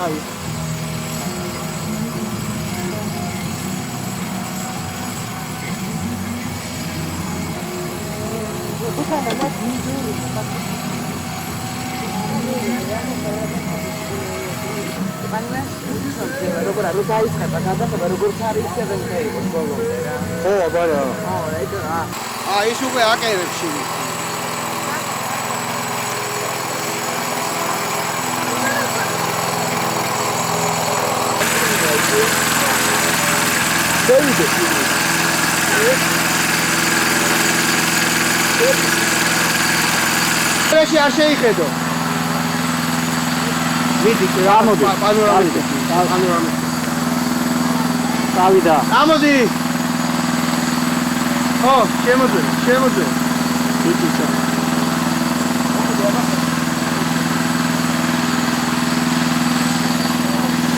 აი როგორ არის გაიცხება გადახება როგორც არის ისევე შეიძლება ბოლომდე რა. ხო, აბარა. ეს რა. ის უკვე აკერებს შიგნით. დავიდე. ეს არ შეიხედო. მიდი, გამოდი. პანორამიკა. დავიდა. გამოდი. ო, შემოძვე. მიწიცა.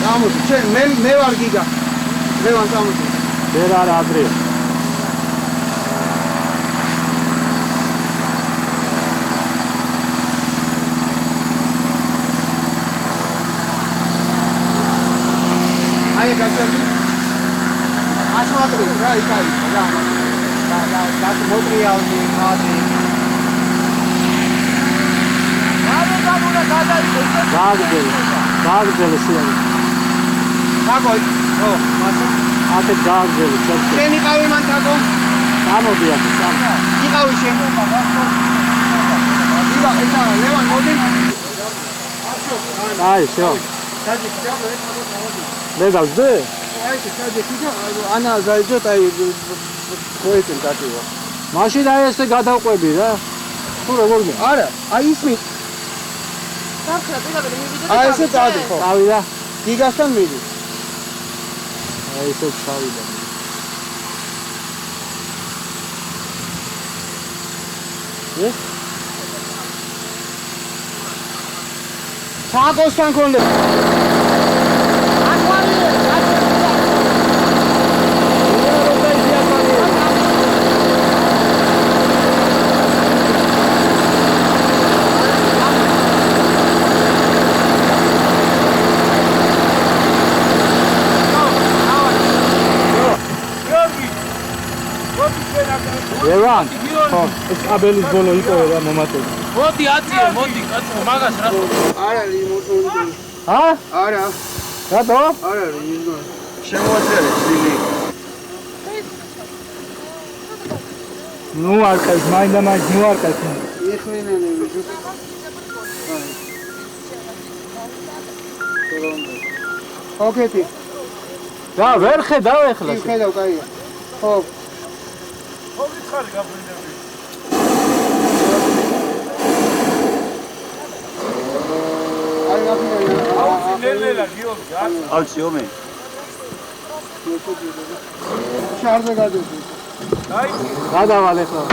გამოდი. მე ვარ გიგა. ლევან გამოდი. ვერ არა ადრე. აი გასწრები. ასმატრი რა იქაი რა. და მოტრიალდი მადი. გაგძელი სიარი. თაკო, ო, მასა. ათე გაგძელი ჩერტი. შენ იყავი მან თაკო? გამოდი აქ სამ. იყავი შენ. იდა, ესა ლევან მოდი. აი, всё. დადი, ჩაბო ეს მოდი. მე გავძე? აი, ჩადი, კიდე ანა ზაიჯოთ აი მოიწენ დაკივა. მაშინ აი ესე გადავყვები რა. თუ როგორ მე? არა, აი ისმით. დახრა პირადად მივიდე და აი ესე წადი ხო? წავიდა. გიგასთან მიდი. აი ესე წავიდა. ეს? თაკოსთან კონდე. ლევან, ხო, ეს კაბელის ბოლო იყო რა მომატები. მოდი აწიე, მოდი, კაცო, მაგას რა. არ არის მოწონი. ჰა? არა, რატო? არ არის ის. შემოაწერე ძილი. ნუ არ ყავს, მაინდა-მაინც ნუ არ ყავს. იხმენანი ვიჟუ. ოკეი. რა, ვერ ხედავ ეხლა. ხედავ, კაია. ხო. ხო გითხარი გაფრინდები. აი გაფრინდები. აუცი ნელ-ნელა გიორგი, აკა. აუცი ომე. შარზე გადავდი. აი, გადავალ ეხლა.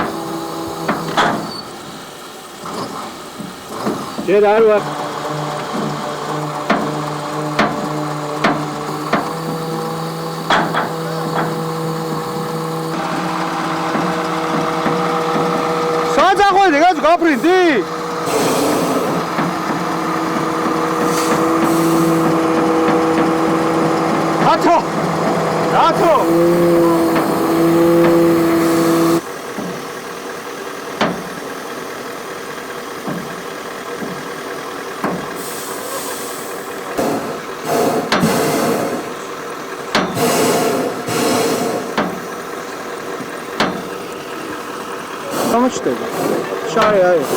ჯერ არ ვარ. საძაღვედი გაც გაფრინდი? რატო? რატო? გამოჩნდება. შარი არის.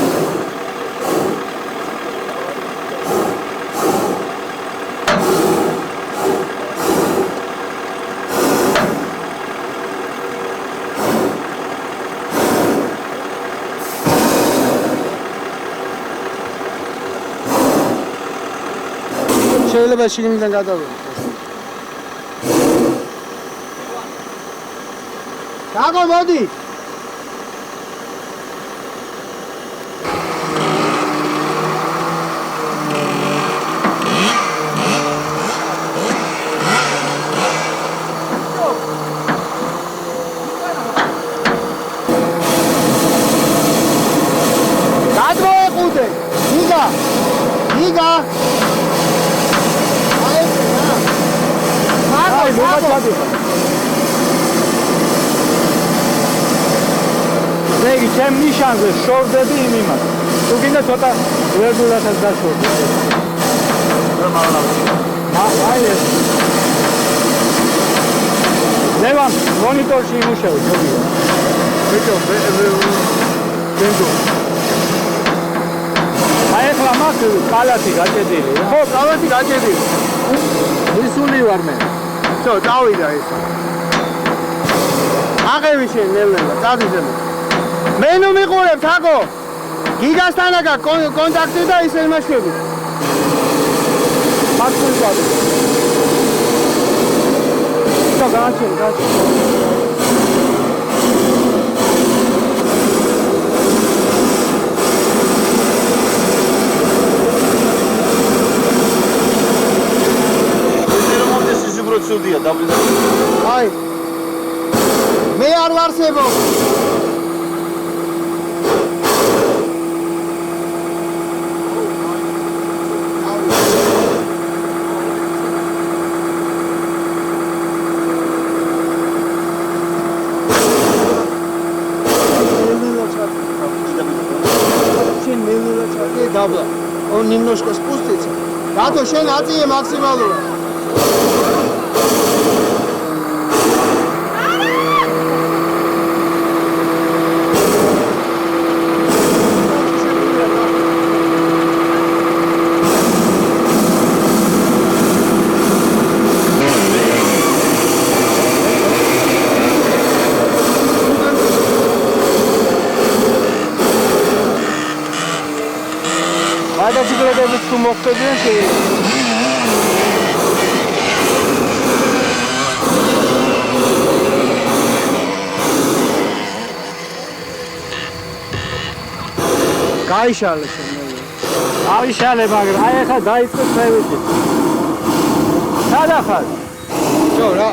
შეიძლება შიგნიდან გადავიდე. დაგო მოდი. ზეგი ჩემ ნიშანზე შორდები იმ იმას. თუ გინდა ცოტა ვერდულასაც დაშორდი. აი ეს. ლევან მონიტორში იმუშავე ჯობია. ბიჭო, ბენდო. აი ახლა მას კალათი გაჭედილი. ხო, კალათი გაჭედილი. ვისული ვარ მე. всё, დავიდა ეს. აღევი შენ ნელ-ნელა, წადიძემ. მე ნუ მიყურებ, თაკო. გიგასთან აქ კონტაქტი და ისე იმაშები. მართლაც ვარ. და გააჩენ. სუდია დაბლიდა. აი. მე არ ვარსებო. Dabla. Он немножко спустится. Да, то шен აწიე მაქსიმალურად. გადაჭირებებით თუ მოხდებიან გაიშალე შემოიღე. ავიშალე, მაგრამ აი ახლა დაიწყო ხვევით. სადახარ? ჯო, რა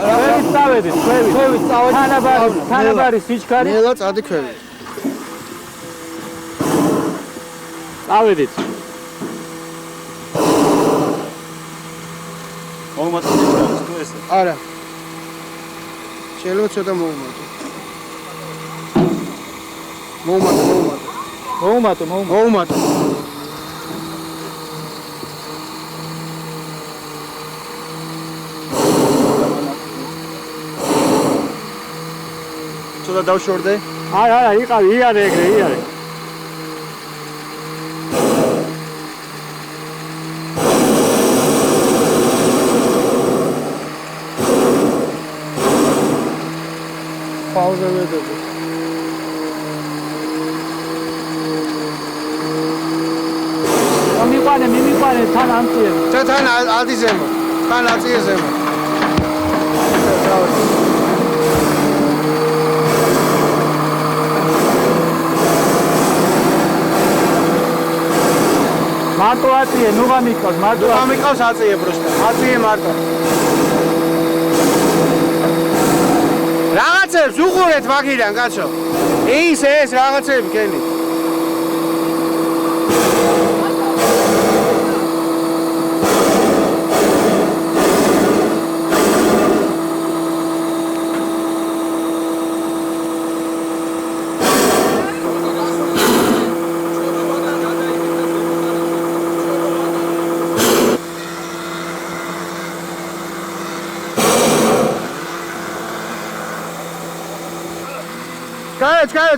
წავედით, ხვევით წავედით. თანაბარი სიჩქარი. ნელა წადი ხვევით. წავედით. არა. შეიძლება ცოტა მოუმატო. მოუმატო. ცოტა დავშორდე? არა, იყავი, იარე ეგრე, იარე. Pauza vedete. Mi pare tan antie. Tan aldizemo. Tan aldizemo. მარტო აწიე, ნუ გამიყავს, მარტო. ნუ გამიყავს აწიე просто. აწიე მარტო. რაღაცებს უყურეთ მაგიდან, კაცო. ის რაღაცები კენი.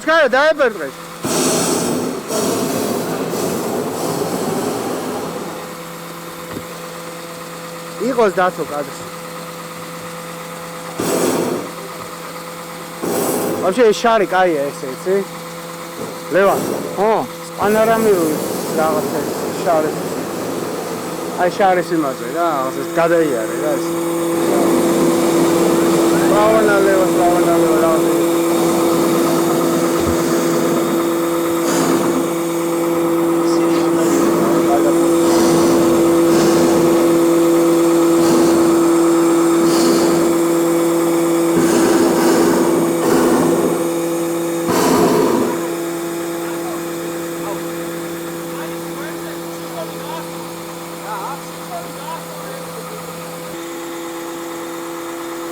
Скажи, дай перетрать. Игос дацо кадрс. Вообще шарик кай эсэци. Лева. О, панорамирую რაღაცა შარი. აი შარის იმაზე რა, რაღაცა გადაიარე რა ეს. Правильно лево, правильно.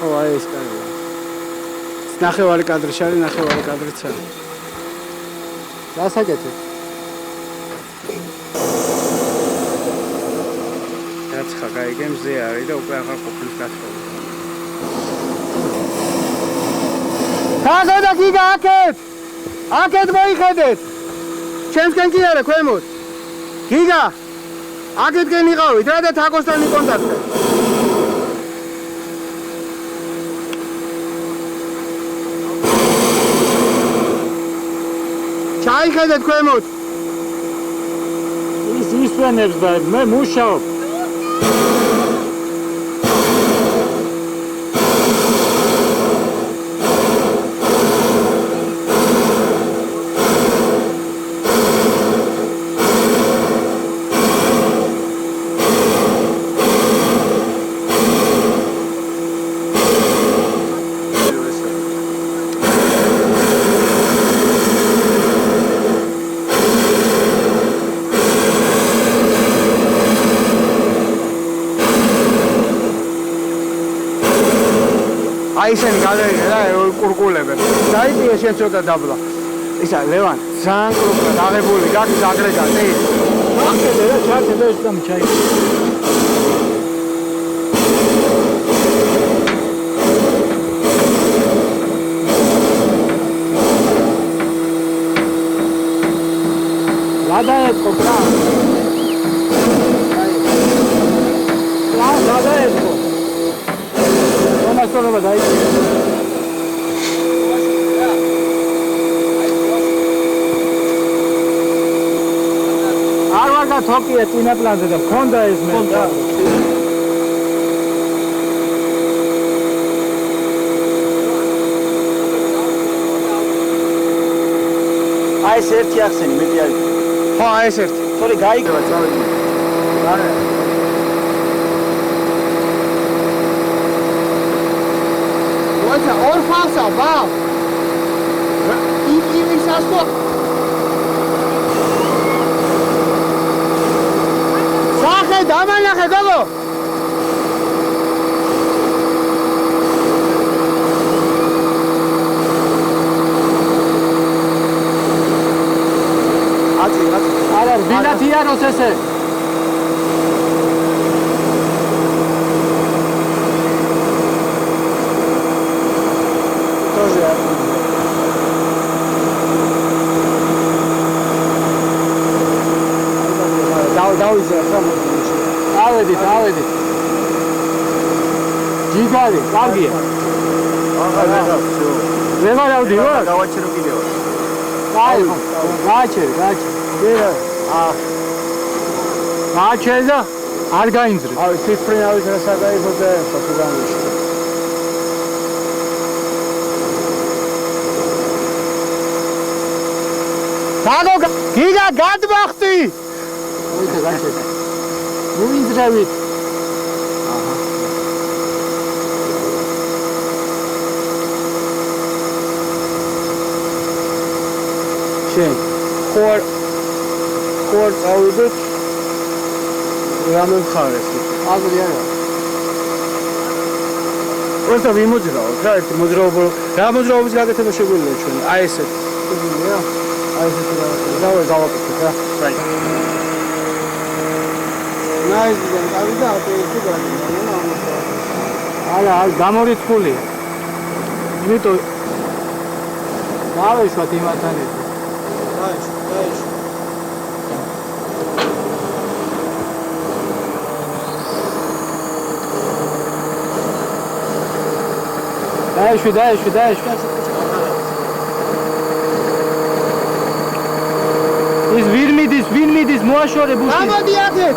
ხო, აი ეს კაია. ნახევარი კადრი შარი, ნახევარი კადრი ცალი. დასაკეთე. რაცხა გაიგე მზე არის და უკვე აღარ ყოფილი გასწავლი. გახედა გიგა აქეთ! აქეთ მოიხედეთ! ჩემსკენ კი არა ქვემოთ. გიგა! აქეთკენ იყავით რა და თაკოსთან იკონტაქტე. ჩაიხედეთ ქვემოთ. ის ისვენებს და მე მუშაობ. აი ისინი გადაიღე რა კურკულებენ. დაიწია შენ ცოტა დაბლა. ისა ლევან, ძალიან კურკულა დაღებული გაქვს აგრეგატი. ახედე რა ჩახედე ეს და ჩაი. გადაეწყო რა. აი. გადაეწყო. მასწავლება დაიწყო. არ ვარ გათოკია წინა პლანზე და მქონდა ეს მე და აი ეს ერთი ახსენი მეტი არის. ხო, აი ეს ერთი. თორე გაიგება წავედი. არა. Oita, or falsa, va. İyi saçma. Sahe, daman ya kedalo. Hadi. არა ბინათია როსესე დავედით ჯიგარი კარგია ვეღარ დავდივარ გავაჩერო კიდევ აი გააჩერე გააჩერე და არ გაინძრე აი ციფრინავის რასაკაიფო და ფოტოგრამში დაგო გიგა გადმახტი მოიცა გაჩერე მოინძრევით შენ ხوار წავიდეთ რამე მხარეს აზრი არა просто ვიმოძრაოთ რა ერთი მოძრაობა რა მოძრაობის გაკეთება შეგვიძლია ჩვენ აი ესეთ შეგვიძლია აი ესეთ გავაკეთოთ რა რაი ნაიზიდან გავიდა ატოებში გადაინა არა გამორიცხული იმიტომ დავეშვათ იმასთან ერთად დაეშვი ის ვინმიდის მოაშორე ბუში გამოდი აქეთ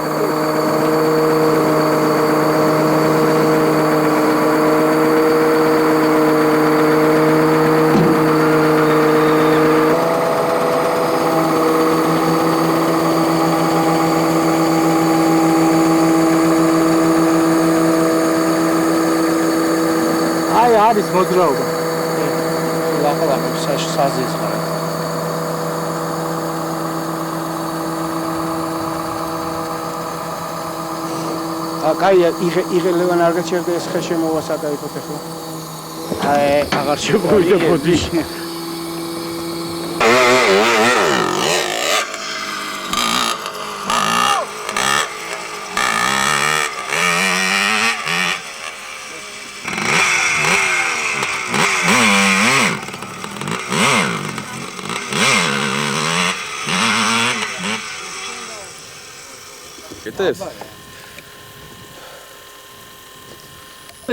არის მოძრაობა. ლახლა საზის ხარ. კაია იღელევან არ გაჩერდა ეს ხე შემოვასაკაიფოთ ახლა. აღარ შემოვიდა ბოდიში. Кетეს?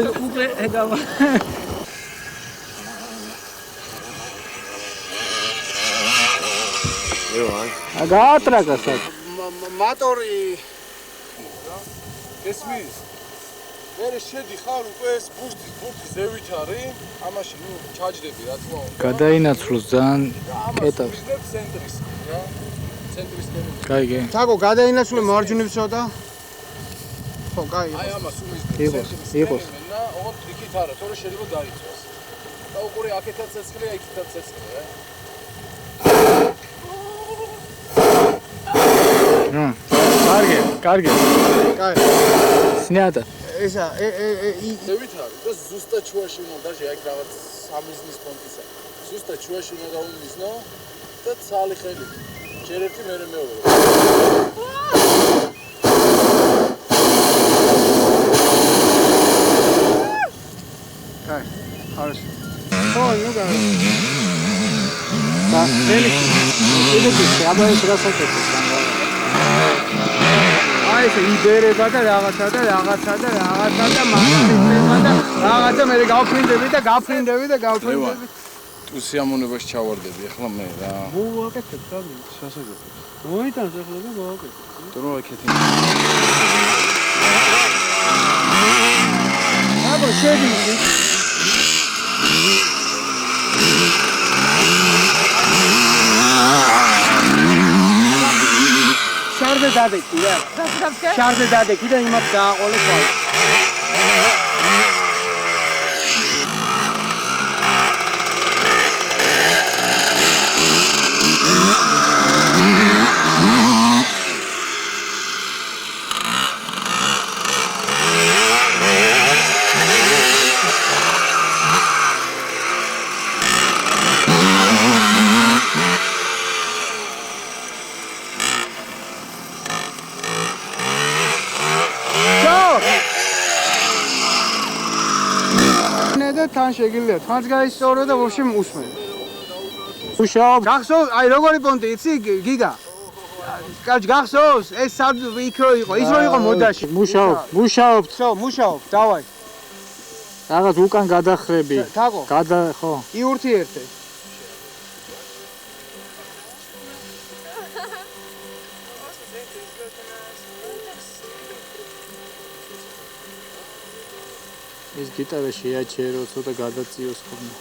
უკვე ეგავა. გაატრაკა საკ. მატორი ესმის მე შედი ხარ უკვე ეს ბურთის ზევით არის ამაში ნუ ჩაჯდები რა თქმა უნდა გადაინაცვლოს ძალიან კეტავს. ცენტრის რა ცენტრის კერები კაიგე. თაკო გადაინაცვლე მარჯვნივსო და ხო კაი აი ამას უმის იყოს. და ოღონდ იქით არა თორე შეიძლება დაიწვას და უყურე აქეთაც ცეცხლია იქითაც ცეცხლია კარგი. კაი სნიადა. ესა ზევით არის და ზუსტად შუაში უნდა დაჟე აი რაღაც სამიზნის პონტისა ზუსტად შუაში უნდა გაუმიზნო და ცალი ხელი ჯერ ერთი მერე მეორე კაი არის ხო ნუ კაი და ნელი აბა ეს რასაკეთებს აი ეს იბერება და რაღაცა და რაღაცა მაგალითება და რაღაცა მე გავფრინდები და გავფრინდები თუ სიამოვნებაში ჩავარდები ახლა მე რა მოვაკეთებ რა სასაგებია მოიტანს ახლა და მოვაკეთებ დრო ეკეთი აბა შედი შარდე დადეკი რა შარდე დადეკი და იმათ გააყოლე ხვალ თან შეგიძლია თანს გაისწორო და ვაფშე უსმენ. მუშაობ. გახსოვს, აი როგორი პონტი იცი გიგა? კაც გახსოვს? ეს სად იქ რო იყო, ის რო იყო მოდაში. მუშაობ. ხო, მუშაობ, დავაი. რაღაც უკან გადახრები. თაკო. ხო. იურთი ერთე. ეს გიტარა შეაჩერო, ცოტა გადაწიოს ხოლმე.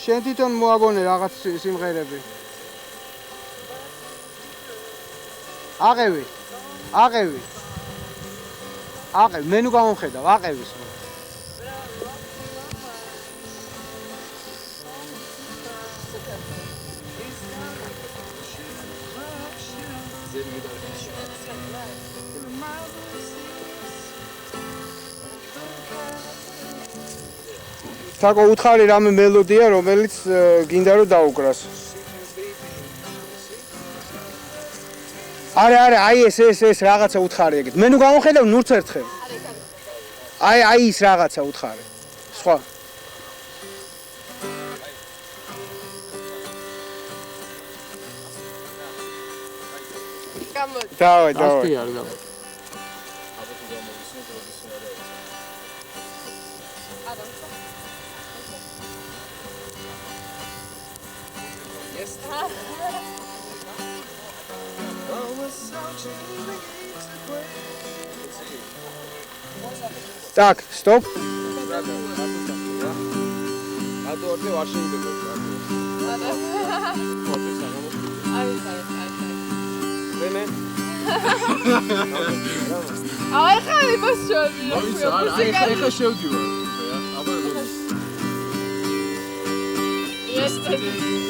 შენ თვითონ მოაგონე რაღაც სიმღერები. აყევი. მე ნუ გამომხედავ, აყევის. თაკო უთხარი რამე მელოდია, რომელიც გინდა რომ დაუკრას. არა, აი ეს რაღაცა უთხარი ეგეთ. მე ნუ გამომხედავ ნურც ერთხელ. აი ის რაღაცა უთხარი. სხვა. დავაი. ასტი არ გავა. Так, стоп. ათო ორთე არ შეიძლება მე აი ხარი მოსწონი ეხა შევდივარ აბა Yesterday.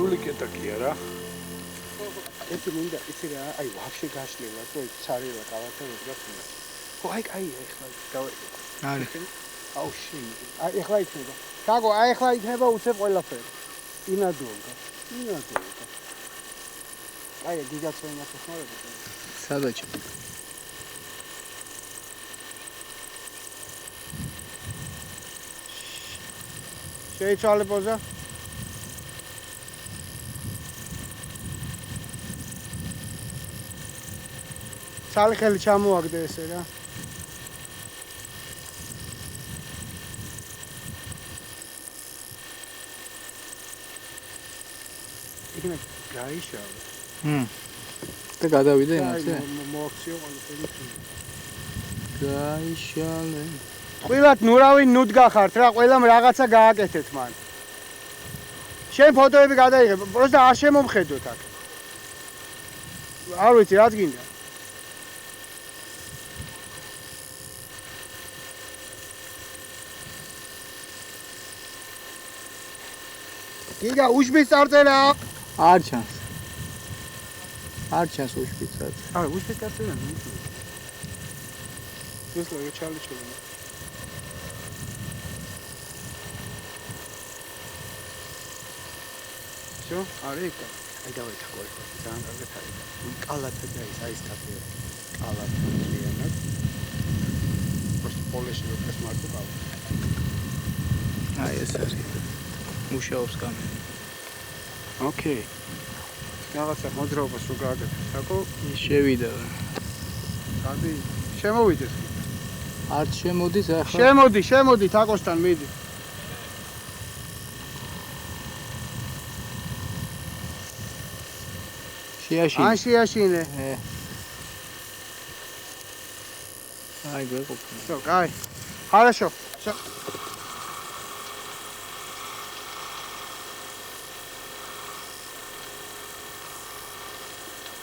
სრული კეტაკია რა. ეს მინდა იცი რა, აი ვაფშე გაშლილა, თუ ცარილა კალათებს გასულა. ხო, აი ეხლა დავედი. არის. აუ შენ. აი ეხლა იქნება. გაგო, აი ეხლა იქნება უცებ ყველაფერი. ინადულა. აი გიგაცოინა ხმარები. სადაჭი. შეიცვალე პოზა. ცალი ხელი ჩამოაგდე ესე რა. იქნებ გაიშალე. და გადავიდე იმაზე. მოაქციო ყველაფერი. გაიშალე. ტყუილად ნურავი ნუდგა ხართ რა, ყველამ რაღაცა გააკეთეთ მან. შენ ფოტოები გადაიღებ, პროსტა არ შემომხედოთ აქ. არ ვიცი, რაც გინდა. გიგა უშბის წარწერა. არ ჩანს. არ ჩანს უშბიც რაც. არა, უშბის წარწერა ნიშნავს. ეს ლოგო ჩალიჩოლა. Всё, არეკა. აი დავეთა ყოლიკო, ძალიან კარგად არის. კალათა და ის კაფე. კალათა რეალად. просто პოლეში ვექეს მარტო კალათა. აი ეს არის. მუშაობს კამერა. ოკეი. რაღაცა მოძრაობას რო გააკეთე, საკო შევიდა. ადი, შემოვიდეს. არ შემოდის ახლა. შემოდი თაკოსთან მიდი. შეაშინე. შეაშინე. აი გვეყოფა. Всё, кай. Хорошо. Всё.